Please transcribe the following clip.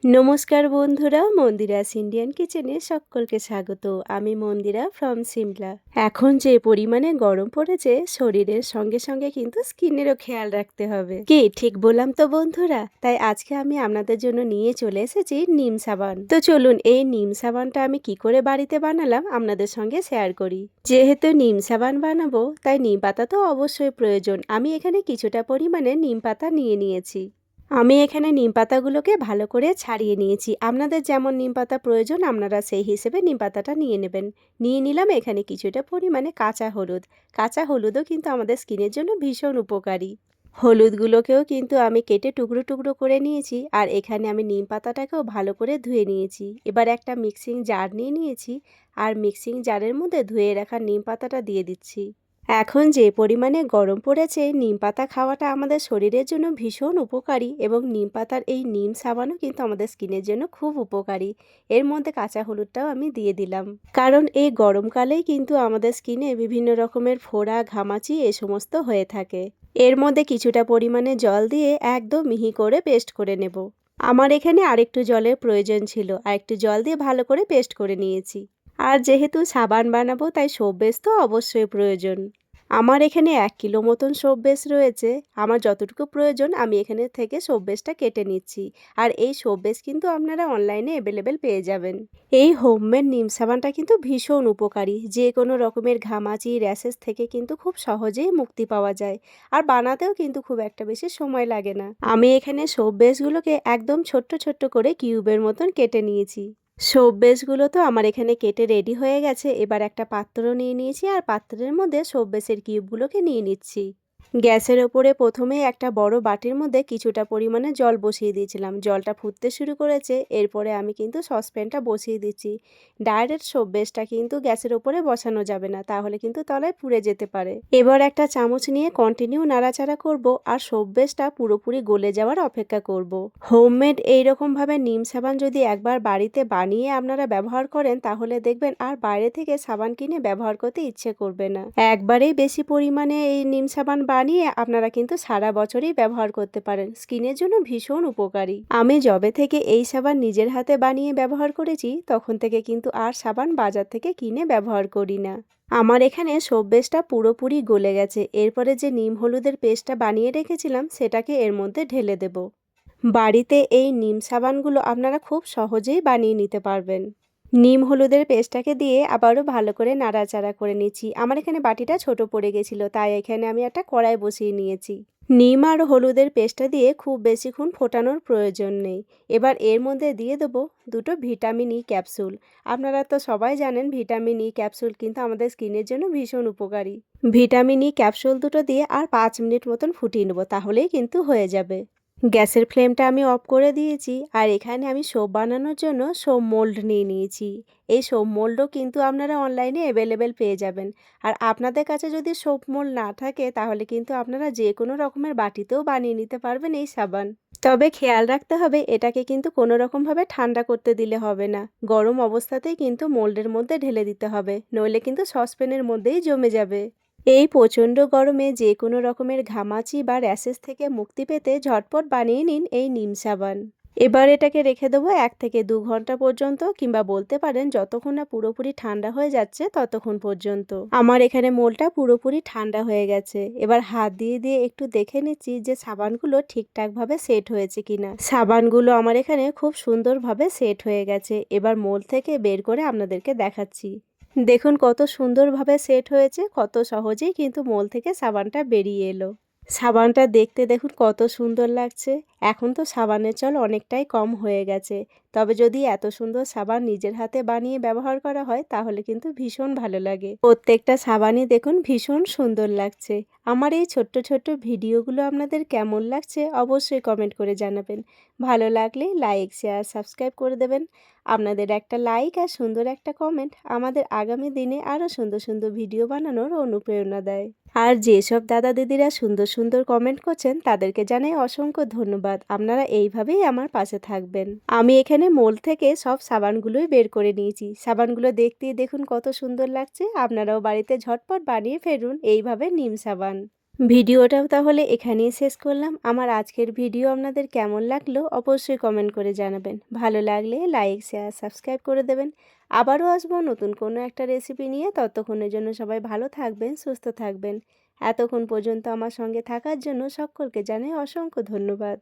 নমস্কার বন্ধুরা, মন্দিরাস ইন্ডিয়ান কিচেনে সকলকে স্বাগত। আমি মন্দিরা ফ্রম সিমলা। এখন যে পরিমাণে গরম পড়েছে, শরীরের সঙ্গে সঙ্গে কিন্তু স্কিনেরও খেয়াল রাখতে হবে। কি ঠিক বললাম তো বন্ধুরা? তাই আজকে আমি আপনাদের জন্য নিয়ে চলে এসেছি নিম সাবান। তো চলুন এই নিম সাবানটা আমি কি করে বাড়িতে বানালাম আপনাদের সঙ্গে শেয়ার করি। যেহেতু নিম সাবান বানাবো, তাই নিম পাতা তো অবশ্যই প্রয়োজন। আমি এখানে কিছুটা পরিমাণে নিম পাতা নিয়ে নিয়েছি। আমি এখানে নিম পাতাগুলোকে ভালো করে ছাড়িয়ে নিয়েছি। আপনাদের যেমন নিম পাতা প্রয়োজন আপনারা সেই হিসেবে নিম পাতাটা নিয়ে নেবেন। নিয়ে নিলাম এখানে কিছুটা পরিমাণে কাঁচা হলুদ। কাঁচা হলুদও কিন্তু আমাদের স্কিনের জন্য ভীষণ উপকারী। হলুদগুলোকেও কিন্তু আমি কেটে টুকরো টুকরো করে নিয়েছি, আর এখানে আমি নিম পাতাটাকেও ভালো করে ধুয়ে নিয়েছি। এবার একটা মিক্সিং জার নিয়ে নিয়েছি, আর মিক্সিং জারের মধ্যে ধুয়ে রাখা নিম পাতাটা দিয়ে দিচ্ছি। এখন যে পরিমাণে গরম পড়েছে, নিম পাতা খাওয়াটা আমাদের শরীরের জন্য ভীষণ উপকারী, এবং নিম পাতার এই নিম সাবানও কিন্তু আমাদের স্কিনের জন্য খুব উপকারী। এর মধ্যে কাঁচা হলুদটাও আমি দিয়ে দিলাম, কারণ এই গরমকালেই কিন্তু আমাদের স্কিনে বিভিন্ন রকমের ফোড়া, ঘামাচি এ সমস্ত হয়ে থাকে। এর মধ্যে কিছুটা পরিমাণে জল দিয়ে একদম মিহি করে পেস্ট করে নেব। আমার এখানে আরেকটু জলের প্রয়োজন ছিল, আর একটু জল দিয়ে ভালো করে পেস্ট করে নিয়েছি। আর যেহেতু সাবান বানাবো, তাই সোপ বেস তো অবশ্যই প্রয়োজন। আমার এখানে 1 কিলো মতন সোপ বেস রয়েছে। আমার যতটুকু প্রয়োজন আমি এখানে থেকে সোপ বেসটা কেটে নিচ্ছি। আর এই সোপ বেস কিন্তু আপনারা অনলাইনে অ্যাভেলেবেল পেয়ে যাবেন। এই হোমমেড নিম সাবানটা কিন্তু ভীষণ উপকারী। যে কোনো রকমের ঘামাচি, র্যাশেস থেকে কিন্তু খুব সহজেই মুক্তি পাওয়া যায়। আর বানাতেও কিন্তু খুব একটা বেশি সময় লাগে না। আমি এখানে সোপ বেসগুলোকে একদম ছোট্ট ছোট্ট করে কিউবের মতন কেটে নিয়েছি। সোপ বেসগুলো তো আমার এখানে কেটে রেডি হয়ে গেছে। এবার একটা পাত্র নিয়ে নিয়েছি, আর পাত্রের মধ্যে সোপ বেসের কিউবগুলোকে নিয়ে নিচ্ছি। গ্যাসের ওপরে প্রথমেই একটা বড় বাটির মধ্যে কিছুটা পরিমাণে জল বসিয়ে দিয়েছিলাম। জলটা ফুটতে শুরু করেছে। এরপরে আমি কিন্তু সসপ্যানটা বসিয়ে দিচ্ছি। ডাইরেক্ট সোপ বেসটা কিন্তু গ্যাসের ওপরে বসানো যাবে না, তাহলে কিন্তু তলায় পুড়ে যেতে পারে। এবার একটা চামচ নিয়ে কন্টিনিউ নাড়াচাড়া করব, আর সোপ বেসটা পুরোপুরি গলে যাওয়ার অপেক্ষা করব। হোমমেড এইরকমভাবে নিম সাবান যদি একবার বাড়িতে বানিয়ে আপনারা ব্যবহার করেন, তাহলে দেখবেন আর বাইরে থেকে সাবান কিনে ব্যবহার করতে ইচ্ছে করবে না। একবারেই বেশি পরিমাণে এই নিম সাবান বানিয়ে আপনারা কিন্তু সারা বছরই ব্যবহার করতে পারেন। স্কিনের জন্য ভীষণ উপকারী। আমি যবে থেকে এই সাবান নিজের হাতে বানিয়ে ব্যবহার করেছি, তখন থেকে কিন্তু আর সাবান বাজার থেকে কিনে ব্যবহার করি না। আমার এখানে সোপ বেসটা পুরোপুরি গলে গেছে। এরপরে যে নিম হলুদের পেস্টটা বানিয়ে রেখেছিলাম, সেটাকে এর মধ্যে ঢেলে দেব। বাড়িতে এই নিম সাবানগুলো আপনারা খুব সহজেই বানিয়ে নিতে পারবেন। নিম হলুদের পেস্টটাকে দিয়ে আবারও ভালো করে নাড়াচাড়া করে নিচ্ছি। আমার এখানে বাটিটা ছোট পড়ে গেছিলো, তাই এখানে আমি একটা কড়াই বসিয়ে নিয়েছি। নিম আর হলুদের পেস্টটা দিয়ে খুব বেশিক্ষণ ফোটানোর প্রয়োজন নেই। এবার এর মধ্যে দিয়ে দেবো দুটো ভিটামিন ই ক্যাপসুল। আপনারা তো সবাই জানেন ভিটামিন ই ক্যাপসুল কিন্তু আমাদের স্কিনের জন্য ভীষণ উপকারী। ভিটামিন ই ক্যাপসুল দুটো দিয়ে আর 5 মিনিট মতন ফুটিয়ে নেবো, তাহলেই কিন্তু হয়ে যাবে। গ্যাসের ফ্লেমটা আমি অফ করে দিয়েছি, আর এখানে আমি সোপ বানানোর জন্য সোপ মোল্ড নিয়ে নিয়েছি। এই সোপ মোল্ডও কিন্তু আপনারা অনলাইনে অ্যাভেলেবেল পেয়ে যাবেন। আর আপনাদের কাছে যদি সোপ মোল্ড না থাকে, তাহলে কিন্তু আপনারা যে কোনো রকমের বাটিতেও বানিয়ে নিতে পারবেন এই সাবান। তবে খেয়াল রাখতে হবে, এটাকে কিন্তু কোনো রকমভাবে ঠান্ডা করতে দিলে হবে না। গরম অবস্থাতেই কিন্তু মোল্ডের মধ্যে ঢেলে দিতে হবে, নইলে কিন্তু সসপ্যানের মধ্যেই জমে যাবে। এই প্রচণ্ড গরমে যে কোনো রকমের ঘামাচি বা র্যাশেস থেকে মুক্তি পেতে ঝটপট বানিয়ে নিন এই নিম সাবান। এবার এটাকে রেখে দেবো 1 থেকে 2 ঘন্টা পর্যন্ত, কিংবা বলতে পারেন যতক্ষণ না পুরোপুরি ঠান্ডা হয়ে যাচ্ছে ততক্ষণ পর্যন্ত। আমার এখানে মোলটা পুরোপুরি ঠান্ডা হয়ে গেছে। এবার হাত দিয়ে দিয়ে একটু দেখে নিচ্ছি যে সাবানগুলো ঠিকঠাকভাবে সেট হয়েছে কিনা। সাবানগুলো আমার এখানে খুব সুন্দরভাবে সেট হয়ে গেছে। এবার মোল থেকে বের করে আপনাদেরকে দেখাচ্ছি। দেখুন কত সুন্দরভাবে সেট হয়েছে, কত সহজেই কিন্তু মোল থেকে সাবানটা বেরিয়ে এলো। সাবানটা দেখতে দেখুন কত সুন্দর লাগছে। এখন তো সাবানের চল অনেকটাই কম হয়ে গেছে, তবে যদি এত সুন্দর সাবান নিজের হাতে বানিয়ে ব্যবহার করা হয়, তাহলে কিন্তু ভীষণ ভালো লাগে। প্রত্যেকটা সাবানই দেখুন ভীষণ সুন্দর লাগছে। আমার এই ছোট্ট ছোট্ট ভিডিওগুলো আপনাদের কেমন লাগছে অবশ্যই কমেন্ট করে জানাবেন। ভালো লাগলে লাইক, শেয়ার, সাবস্ক্রাইব করে দেবেন। আপনাদের একটা লাইক আর সুন্দর একটা কমেন্ট আমাদের আগামী দিনে আরও সুন্দর সুন্দর ভিডিও বানানোর অনুপ্রেরণা দেয়। আর যেসব দাদা দিদিরা সুন্দর সুন্দর কমেন্ট করছেন, তাদেরকে জানাই অসংখ্য ধন্যবাদ। আপনারা এইভাবেই আমার পাশে থাকবেন। আমি এখানে মোল থেকে সব সাবানগুলোই বের করে নিয়েছি। সাবানগুলো দেখতেই দেখুন কত সুন্দর লাগছে। আপনারাও বাড়িতে ঝটপট বানিয়ে ফেলুন এইভাবে নিম সাবান। ভিডিওটাও তাহলে এখানেই শেষ করলাম। আমার আজকের ভিডিও আপনাদের কেমন লাগলো অবশ্যই কমেন্ট করে জানাবেন। ভালো লাগলে লাইক, শেয়ার, সাবস্ক্রাইব করে দেবেন। আবারও আসবো নতুন কোনো একটা রেসিপি নিয়ে। ততক্ষণের জন্য সবাই ভালো থাকবেন, সুস্থ থাকবেন। এতক্ষণ পর্যন্ত আমার সঙ্গে থাকার জন্য সকলকে জানাই অসংখ্য ধন্যবাদ।